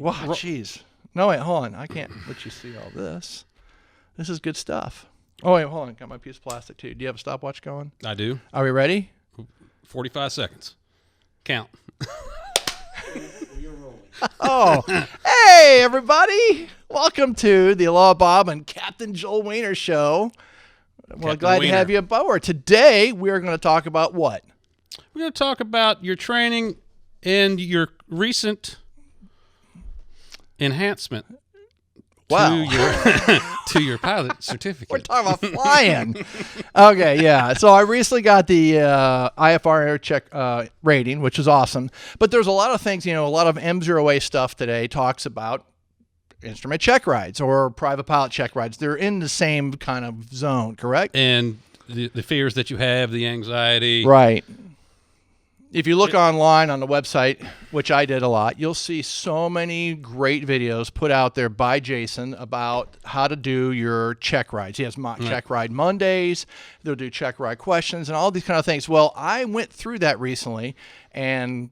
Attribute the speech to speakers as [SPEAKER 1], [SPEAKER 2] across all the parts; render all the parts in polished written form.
[SPEAKER 1] Wow, jeez. No, wait, hold on. I can't let you see all this. This is good stuff. Oh, wait, hold on. Got my piece of plastic, too. Do you have a stopwatch going?
[SPEAKER 2] I do.
[SPEAKER 1] Are we ready?
[SPEAKER 2] 45 seconds. Count.
[SPEAKER 1] Oh, hey, everybody. Welcome to the Aloha Bob and Captain Joel Wiener Show. Well,
[SPEAKER 2] Captain
[SPEAKER 1] glad
[SPEAKER 2] Wiener.
[SPEAKER 1] to have you aboard. Today, we are going to talk about what?
[SPEAKER 2] We're going to talk about your training and your recent enhancement
[SPEAKER 1] Wow.
[SPEAKER 2] to your pilot certificate.
[SPEAKER 1] We're talking about flying. Okay, yeah. So I recently got the IFR air check rating, which is awesome. But there's a lot of things, a lot of M0A stuff today talks about instrument check rides or private pilot check rides. They're in the same kind of zone, correct?
[SPEAKER 2] And the fears that you have, the anxiety.
[SPEAKER 1] Right. If you look online on the website, which I did a lot, you'll see so many great videos put out there by Jason about how to do your check rides. He has mock check ride Mondays. They'll do check ride questions and all these kind of things. Well, I went through that recently and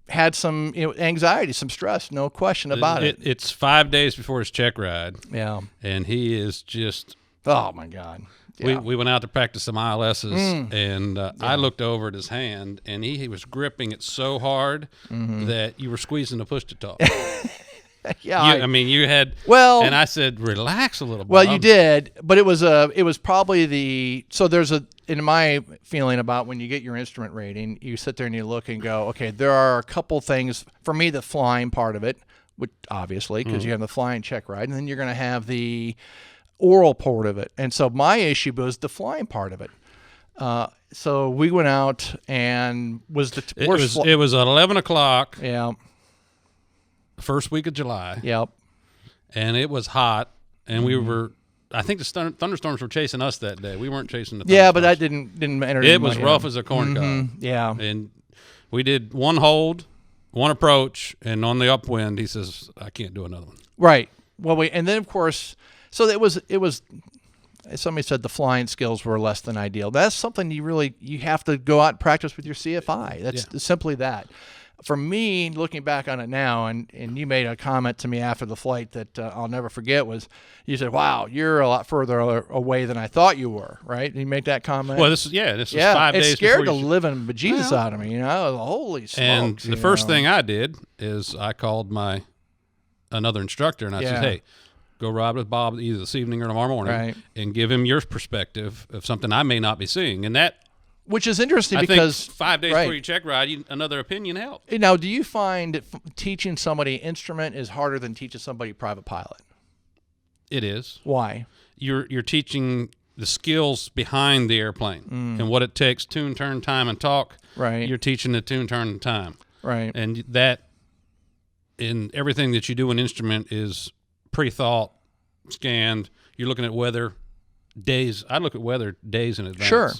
[SPEAKER 1] had some anxiety, some stress, no question about it.
[SPEAKER 2] It's 5 days before his check ride.
[SPEAKER 1] Yeah.
[SPEAKER 2] And he is just...
[SPEAKER 1] Oh, my God. Yeah.
[SPEAKER 2] We went out to practice some ILSs, and I looked over at his hand, and he was gripping it so hard that you were squeezing the push to talk.
[SPEAKER 1] Yeah.
[SPEAKER 2] You had.
[SPEAKER 1] Well,
[SPEAKER 2] and I said, "Relax a little."
[SPEAKER 1] Well,
[SPEAKER 2] Bob.
[SPEAKER 1] you did, but it was probably in my feeling about when you get your instrument rating, you sit there and you look and go, okay, there are a couple things for me, the flying part of it, which obviously because you have the flying check ride, and then you're going to have the oral part of it. And so my issue was the flying part of it. So we went out and
[SPEAKER 2] it was 11 o'clock.
[SPEAKER 1] Yeah.
[SPEAKER 2] First week of July.
[SPEAKER 1] Yep.
[SPEAKER 2] And it was hot, and we were. I think the thunderstorms were chasing us that day. We weren't chasing the thunderstorms.
[SPEAKER 1] Yeah, but that didn't enter.
[SPEAKER 2] It was rough as a corn cob.
[SPEAKER 1] Yeah.
[SPEAKER 2] And we did one hold, one approach, and on the upwind, he says, "I can't do another one."
[SPEAKER 1] Right. Well, and then of course, so it was. Somebody said the flying skills were less than ideal. That's something you have to go out and practice with your CFI. That's simply that. For me, looking back on it now, and you made a comment to me after the flight that I'll never forget was, you said, "Wow, you're a lot further away than I thought you were." Right? Did you make that comment?
[SPEAKER 2] Well, this was 5 days.
[SPEAKER 1] It scared the
[SPEAKER 2] before
[SPEAKER 1] living bejesus out of me. Holy smokes!
[SPEAKER 2] And the first thing I did is I called another instructor, and I said, "Hey, go ride with Bob either this evening or tomorrow morning, and give him your perspective of something I may not be seeing." And that,
[SPEAKER 1] which is interesting
[SPEAKER 2] I
[SPEAKER 1] because
[SPEAKER 2] think 5 days before you check ride, another opinion helped.
[SPEAKER 1] Now, do you find that teaching somebody instrument is harder than teaching somebody private pilot?
[SPEAKER 2] It is.
[SPEAKER 1] Why?
[SPEAKER 2] You're teaching the skills behind the airplane and what it takes: tune, turn, time, and talk.
[SPEAKER 1] Right.
[SPEAKER 2] You're teaching the tune, turn, and time.
[SPEAKER 1] Right.
[SPEAKER 2] And that, in everything that you do in instrument, is pre-thought, scanned. You're looking at weather days. I look at weather days in advance.
[SPEAKER 1] Sure.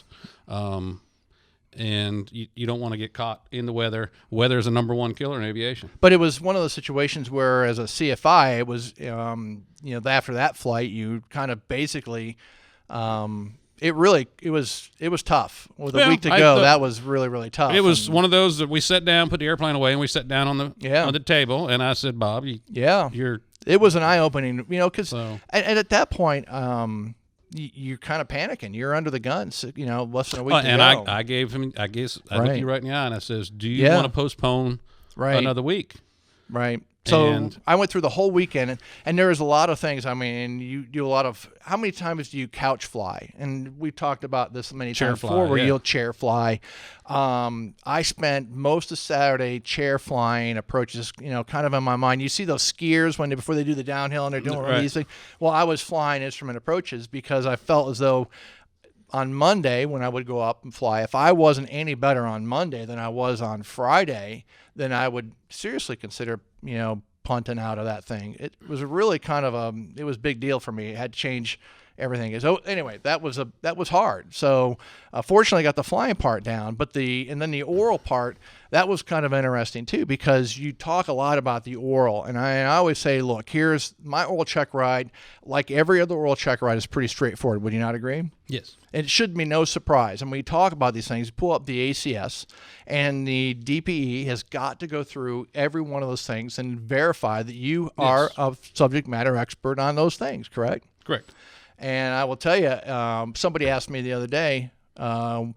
[SPEAKER 2] And you don't want to get caught in the weather. Weather is the number one killer in aviation.
[SPEAKER 1] But it was one of those situations where, as a CFI, it was, after that flight, you kind of basically, it was tough. With a week to go, that was really, really tough.
[SPEAKER 2] It was one of those that we sat down, put the airplane away, and we sat down on the table, and I said, "Bob,
[SPEAKER 1] it was an eye-opening, because and at that point, you're kind of panicking. You're under the gun, less than a week to
[SPEAKER 2] and
[SPEAKER 1] go.
[SPEAKER 2] I gave him, I looked you right in the eye, and I says, "Do you want to postpone another week?"
[SPEAKER 1] Right. So I went through the whole weekend, and there was a lot of things. I mean, you do a lot of. How many times do you couch fly? And we've talked about this many times before, where you'll chair fly. I spent most of Saturday chair flying approaches. Kind of in my mind. You see those skiers before they do the downhill and they're doing all these things. Well, I was flying instrument approaches because I felt as though on Monday when I would go up and fly, if I wasn't any better on Monday than I was on Friday, then I would seriously consider, punting out of that thing. It was really kind of it was a big deal for me. It had to change everything is. Oh, anyway, that was hard. So fortunately, I got the flying part down, but then the oral part, that was kind of interesting too, because you talk a lot about the oral, and I always say, look, here's my oral check ride. Like every other oral check ride is pretty straightforward. Would you not agree?
[SPEAKER 2] Yes.
[SPEAKER 1] It should be no surprise. And when you talk about these things, you pull up the ACS, and the DPE has got to go through every one of those things and verify that you are a subject matter expert on those things, correct?
[SPEAKER 2] Correct.
[SPEAKER 1] And I will tell you, somebody asked me the other day, well,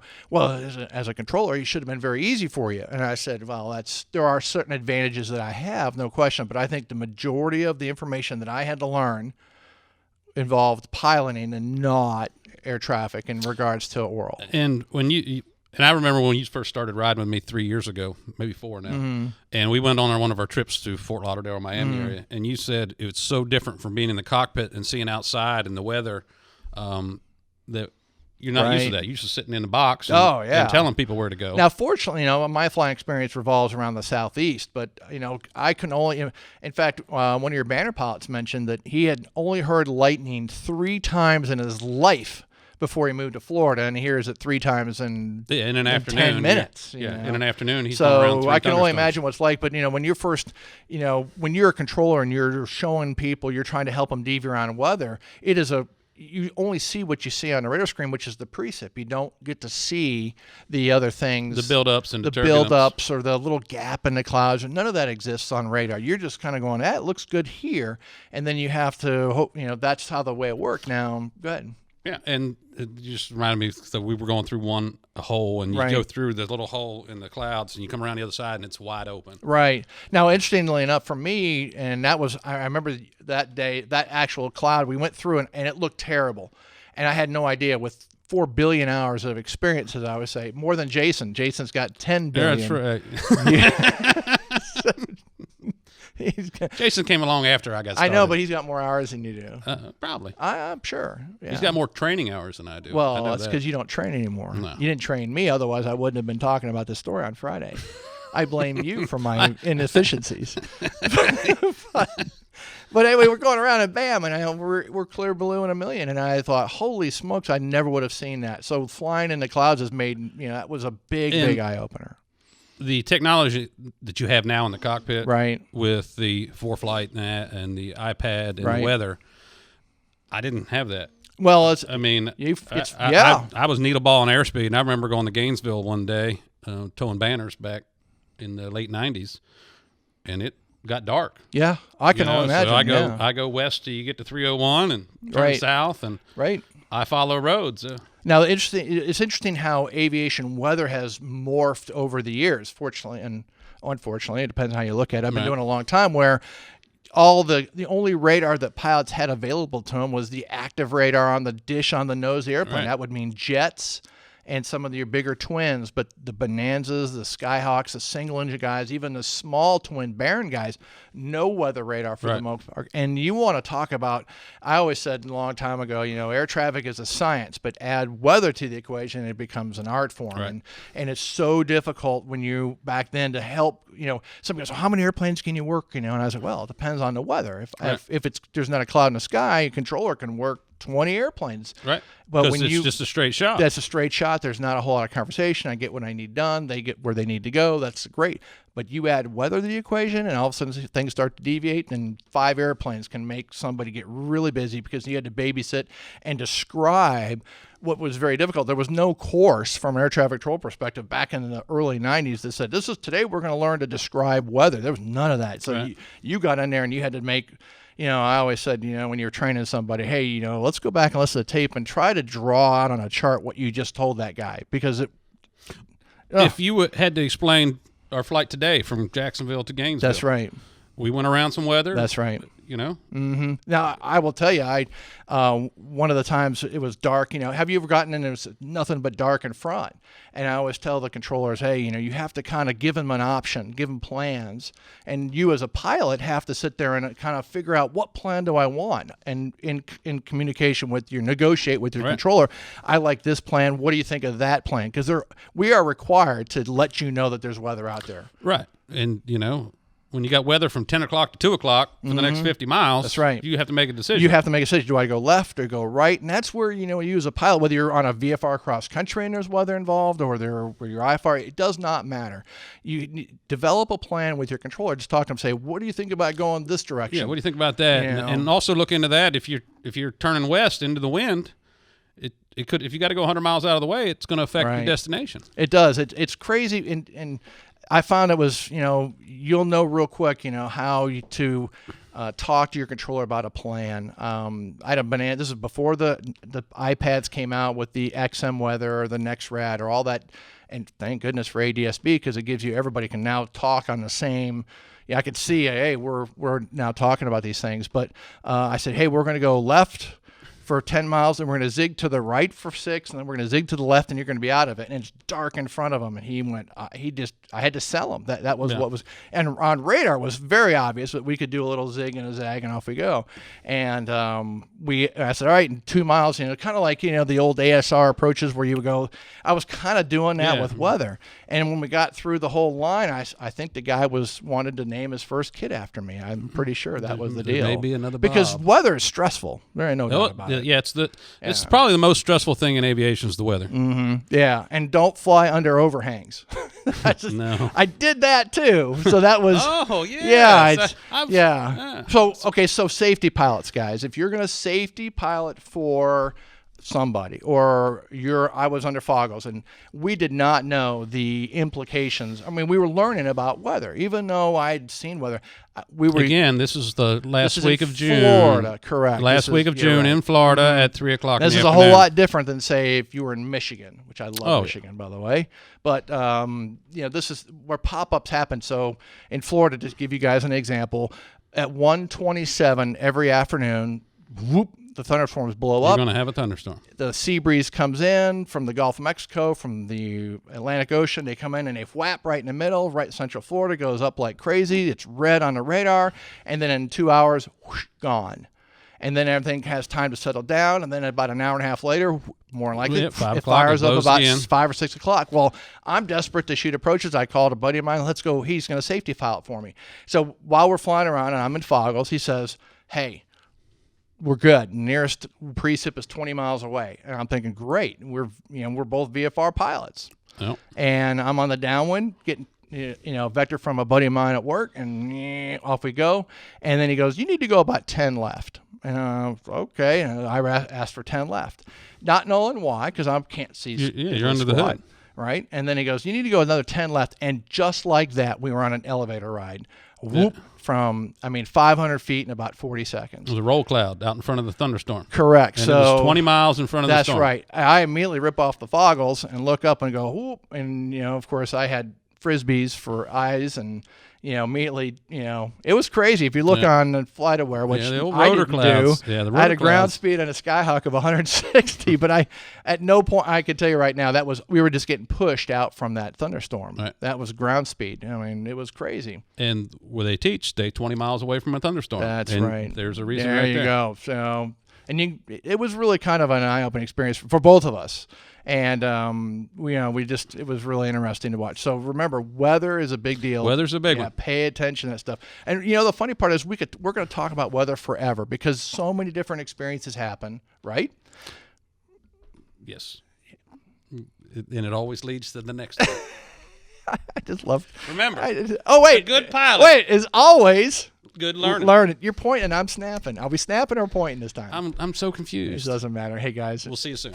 [SPEAKER 1] as a controller, it should have been very easy for you. And I said, well, there are certain advantages that I have, no question, but I think the majority of the information that I had to learn involved piloting and not air traffic in regards to oral.
[SPEAKER 2] And when and I remember when you first started riding with me 3 years ago, maybe 4 now, and we went on one of our trips to Fort Lauderdale, Miami area, and you said it was so different from being in the cockpit and seeing outside and the weather that you're not used to that. You're used to sitting in the box and telling people where to go.
[SPEAKER 1] Now, fortunately, my flying experience revolves around the Southeast, but, I can only – in fact, one of your banner pilots mentioned that he had only heard lightning 3 times in his life before he moved to Florida, and he hears it 3 times in
[SPEAKER 2] an afternoon,
[SPEAKER 1] 10 minutes.
[SPEAKER 2] In an afternoon, he's
[SPEAKER 1] so
[SPEAKER 2] around
[SPEAKER 1] I can only imagine what it's like. But when you're first, when you're a controller and you're showing people, you're trying to help them deviate around weather. It is you only see what you see on the radar screen, which is the precip. You don't get to see the other things,
[SPEAKER 2] the buildups and
[SPEAKER 1] the buildups or the little gap in the clouds. None of that exists on radar. You're just kind of going, it looks good here, and then you have to hope. That's how the way it worked. Now, go ahead.
[SPEAKER 2] Yeah, and it just reminded me that we were going through a hole, and you go through the little hole in the clouds, and you come around the other side, and it's wide open. Right.
[SPEAKER 1] Now, interestingly enough, for me, and I remember that day, that actual cloud, we went through, and it looked terrible. And I had no idea with 4 billion hours of experience, as I would say, more than Jason. Jason's got 10 billion.
[SPEAKER 2] Yeah, that's right. Jason came along after I got started.
[SPEAKER 1] I know, but he's got more hours than you do.
[SPEAKER 2] Probably.
[SPEAKER 1] I'm sure. Yeah.
[SPEAKER 2] He's got more training hours than I do.
[SPEAKER 1] Well, that's because you don't train anymore. No. You didn't train me. Otherwise, I wouldn't have been talking about this story on Friday. I blame you for my inefficiencies. But anyway, we're going around and bam, and we're clear blue in a million. And I thought, holy smokes, I never would have seen that. So flying in the clouds has made, that was a big eye-opener.
[SPEAKER 2] The technology that you have now in the cockpit,
[SPEAKER 1] right,
[SPEAKER 2] with the ForeFlight and the iPad and the weather, I didn't have that.
[SPEAKER 1] Well,
[SPEAKER 2] I was needle ball in airspeed, and I remember going to Gainesville one day, towing banners back in the late '90s, and it got dark.
[SPEAKER 1] Yeah, I can only imagine.
[SPEAKER 2] So I go west till you get to 301 and turn south, and I follow roads.
[SPEAKER 1] Now, it's interesting how aviation weather has morphed over the years, fortunately and unfortunately. It depends on how you look at it. I've been doing it a long time where the only radar that pilots had available to them was the active radar on the dish on the nose of the airplane. Right. That would mean jets and some of your bigger twins, but the Bonanzas, the Skyhawks, the single-engine guys, even the small twin Baron guys, no weather radar for the most part. And you want to talk about, I always said a long time ago, air traffic is a science, but add weather to the equation and it becomes an art form. Right. And it's so difficult when you, back then, to help, somebody goes, well, how many airplanes can you work, And I said, well, it depends on the weather. If there's not a cloud in the sky, a controller can work 20 airplanes.
[SPEAKER 2] Right. But when it's just a straight shot.
[SPEAKER 1] That's a straight shot. There's not a whole lot of conversation. I get what I need done. They get where they need to go. That's great. But you add weather to the equation, and all of a sudden things start to deviate, and 5 airplanes can make somebody get really busy because you had to babysit and describe what was very difficult. There was no course from an air traffic control perspective back in the early 90s that said, today we're going to learn to describe weather. There was none of that. So you got in there and you had to make – I always said, when you're training somebody, hey, let's go back and listen to the tape and try to draw out on a chart what you just told that guy. Because
[SPEAKER 2] if you had to explain our flight today from Jacksonville to Gainesville.
[SPEAKER 1] That's right.
[SPEAKER 2] We went around some weather.
[SPEAKER 1] That's right.
[SPEAKER 2] Mm-hmm.
[SPEAKER 1] Now, I will tell you, one of the times it was dark, have you ever gotten in there was nothing but dark in front? And I always tell the controllers, hey, you have to kind of give them an option, give them plans. And you as a pilot have to sit there and kind of figure out what plan do I want? And in communication with negotiate with your controller, I like this plan. What do you think of that plan? Because we are required to let you know that there's weather out there.
[SPEAKER 2] Right. And, when you got weather from 10 o'clock to 2 o'clock for the next 50 miles,
[SPEAKER 1] that's right.
[SPEAKER 2] You have to make a decision.
[SPEAKER 1] You have to make a decision. Do I go left or go right? And that's where, you as a pilot, whether you're on a VFR cross country and there's weather involved or where your IFR, it does not matter. You develop a plan with your controller. Just talk to them, say, what do you think about going this direction?
[SPEAKER 2] Yeah, what do you think about that? And also look into that. If you're turning west into the wind, it could, if you got to go 100 miles out of the way, it's going to affect your destination.
[SPEAKER 1] It does. It's crazy. And I found it was, you'll know real quick, how to talk to your controller about a plan. I had a banana. This is before the iPads came out with the XM weather or the NexRad or all that. And thank goodness for ADSB, because it gives you, everybody can now talk on the same. Yeah, I could see, hey, we're now talking about these things. But I said, hey, we're going to go left for 10 miles, and we're going to zig to the right for 6, and then we're going to zig to the left, and you're going to be out of it. And it's dark in front of him, and he went, I had to sell him. That was what was, and on radar was very obvious that we could do a little zig and a zag, and off we go. And I said, all right, in 2 miles, kind of like, the old ASR approaches where you would go. I was kind of doing that with weather. And when we got through the whole line, I think the guy wanted to name his first kid after me. I'm pretty sure that was the deal.
[SPEAKER 2] Maybe another Bob.
[SPEAKER 1] Because weather is stressful. There ain't no doubt about it.
[SPEAKER 2] Yeah, it's probably the most stressful thing in aviation is the weather.
[SPEAKER 1] Mm-hmm. Yeah, and don't fly under overhangs.
[SPEAKER 2] No,
[SPEAKER 1] I did that too. So that was.
[SPEAKER 2] Oh yeah,
[SPEAKER 1] yeah. So safety pilots, guys. If you're going to safety pilot for somebody, or I was under Foggles, and we did not know the implications. I mean, we were learning about weather, even though I'd seen weather.
[SPEAKER 2] This is the last week of June.
[SPEAKER 1] Florida, correct.
[SPEAKER 2] Last week of June in Florida at 3 o'clock.
[SPEAKER 1] This is a whole lot different than, say, if you were in Michigan, which I love Michigan, by the way. But this is where pop-ups happen. So in Florida, just give you guys an example, at 1:27 every afternoon, whoop, the thunderstorms blow up.
[SPEAKER 2] You're going to have a thunderstorm.
[SPEAKER 1] The sea breeze comes in from the Gulf of Mexico, from the Atlantic Ocean. They come in and they whap right in the middle. Right, Central Florida goes up like crazy. It's red on the radar. And then in 2 hours, whoosh, gone. And then everything has time to settle down. And then about an hour and a half later, more than likely, it fires up about 5 or 6 o'clock. Well, I'm desperate to shoot approaches. I called a buddy of mine. Let's go. He's going to safety pilot for me. So while we're flying around and I'm in Foggles, he says, hey, we're good. Nearest precip is 20 miles away. And I'm thinking, great. We're both VFR pilots.
[SPEAKER 2] Yep.
[SPEAKER 1] And I'm on the downwind getting, vector from a buddy of mine at work, and off we go. And then he goes, you need to go about 10 left. And okay. And I asked for 10 left. Not knowing why, because I can't see.
[SPEAKER 2] You're under the hood.
[SPEAKER 1] Right? And then he goes, you need to go another 10 left. And just like that, we were on an elevator ride. Whoop. From 500 feet in about 40 seconds.
[SPEAKER 2] It was a roll cloud out in front of the thunderstorm.
[SPEAKER 1] Correct.
[SPEAKER 2] And
[SPEAKER 1] so
[SPEAKER 2] it was 20 miles in front of the storm.
[SPEAKER 1] That's right. I immediately rip off the Foggles and look up and go, whoop. And, of course, I had Frisbees for eyes, and, immediately, it was crazy. If you look on the FlightAware, which
[SPEAKER 2] the old
[SPEAKER 1] I
[SPEAKER 2] rotor
[SPEAKER 1] didn't
[SPEAKER 2] clouds.
[SPEAKER 1] do,
[SPEAKER 2] the rotor
[SPEAKER 1] I had a ground
[SPEAKER 2] clouds.
[SPEAKER 1] speed on a Skyhawk of 160, but at no point, I could tell you right now, we were just getting pushed out from that thunderstorm.
[SPEAKER 2] Right.
[SPEAKER 1] That was ground speed. It was crazy.
[SPEAKER 2] And where they teach, stay 20 miles away from a thunderstorm.
[SPEAKER 1] That's
[SPEAKER 2] and
[SPEAKER 1] right.
[SPEAKER 2] There's a reason
[SPEAKER 1] there
[SPEAKER 2] right there.
[SPEAKER 1] You go. So, and it was really kind of an eye-opening experience for both of us. And it was really interesting to watch. So remember, weather is a big deal.
[SPEAKER 2] Weather's a big one.
[SPEAKER 1] Pay attention to that stuff. And the funny part is we're going to talk about weather forever because so many different experiences happen, right?
[SPEAKER 2] Yes. And it always leads to the next one.
[SPEAKER 1] I just love.
[SPEAKER 2] Remember.
[SPEAKER 1] A
[SPEAKER 2] good pilot.
[SPEAKER 1] Wait, is always
[SPEAKER 2] good learning.
[SPEAKER 1] Learning. You're pointing. I'm snapping. Are we snapping or pointing this time?
[SPEAKER 2] I'm so confused.
[SPEAKER 1] It doesn't matter. Hey guys,
[SPEAKER 2] we'll see you soon.